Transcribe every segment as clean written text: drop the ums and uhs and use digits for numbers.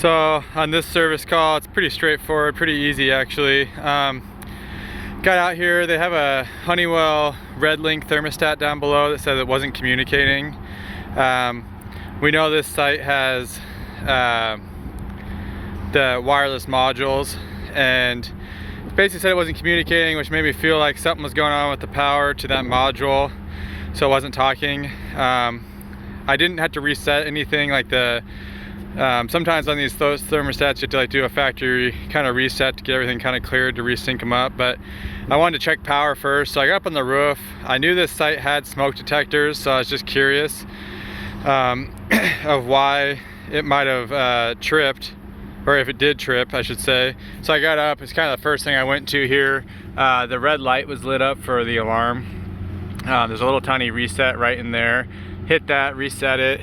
So on this service call, it's pretty straightforward, pretty easy actually. Got out here, they have a Honeywell red link thermostat down below that says it wasn't communicating. We know this site has the wireless modules, and basically said it wasn't communicating, which made me feel like something was going on with the power to that module, so it wasn't talking. I didn't have to reset anything like the sometimes on those thermostats you have to like do a factory kind of reset to get everything kind of cleared to resync them up, but I wanted to check power first, so I got up on the roof. I knew this site had smoke detectors, so I was just curious of why it might have tripped, or if it did trip I should say. So I got up, it's kind of the first thing I went to here. The red light was lit up for the alarm. There's a little tiny reset right in there. Hit that, reset it.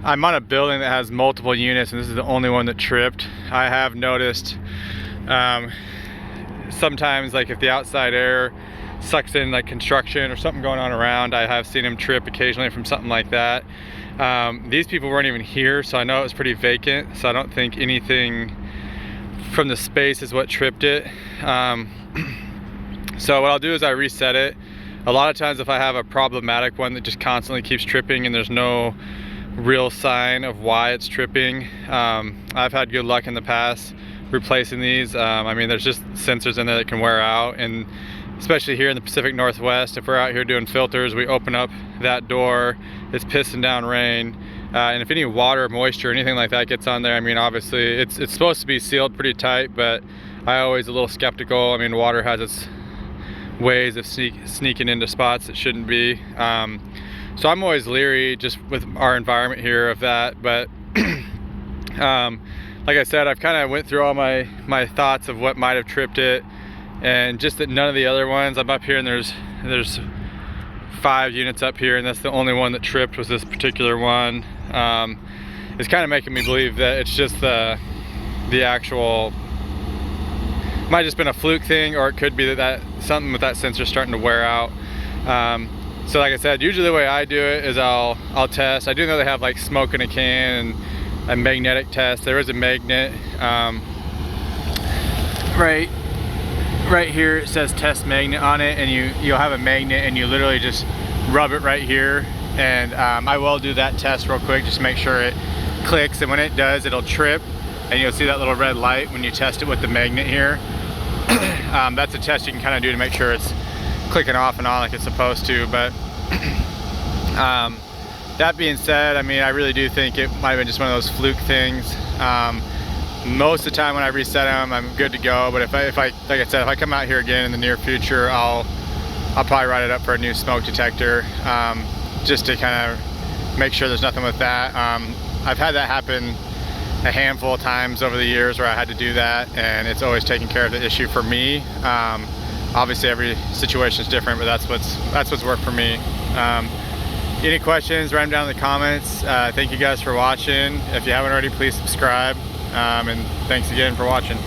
I'm on a building that has multiple units, and this is the only one that tripped. I have noticed sometimes, like if the outside air sucks in like construction or something going on around, I have seen them trip occasionally from something like that. These people weren't even here, so I know it was pretty vacant, so I don't think anything from the space is what tripped it. So what I'll do is I reset it. A lot of times if I have a problematic one that just constantly keeps tripping and there's no real sign of why it's tripping, I've had good luck in the past replacing these. I mean, there's just sensors in there that can wear out, and especially here in the Pacific Northwest, if we're out here doing filters, we open up that door, it's pissing down rain, and if any water, moisture, anything like that gets on there, I mean, obviously it's supposed to be sealed pretty tight, but I always a little skeptical. I mean, water has its ways of sneaking into spots it shouldn't be. So I'm always leery just with our environment here of that, but like I said, I've kind of went through all my thoughts of what might have tripped it, and just that none of the other ones. I'm up here and there's 5 units up here, and that's the only one that tripped was this particular one. It's kind of making me believe that it's just the actual, might have just been a fluke thing, or it could be that something with that sensor starting to wear out. So like I said, usually the way I do it is I'll test. I do know they have like smoke in a can and a magnetic test. There is a magnet right here. It says test magnet on it, and you'll have a magnet and you literally just rub it right here. And I will do that test real quick just to make sure it clicks, and when it does, it'll trip and you'll see that little red light when you test it with the magnet here. That's a test you can kind of do to make sure it's clicking off and on like it's supposed to. But that being said, I mean, I really do think it might have been just one of those fluke things. Most of the time when I reset them, I'm good to go. But if I like I said, if I come out here again in the near future, I'll probably write it up for a new smoke detector, just to kind of make sure there's nothing with that. I've had that happen a handful of times over the years where I had to do that, and it's always taken care of the issue for me. Obviously every situation is different, but that's what's worked for me. Any questions, write them down in the comments. Thank you guys for watching. If you haven't already, please subscribe, and thanks again for watching.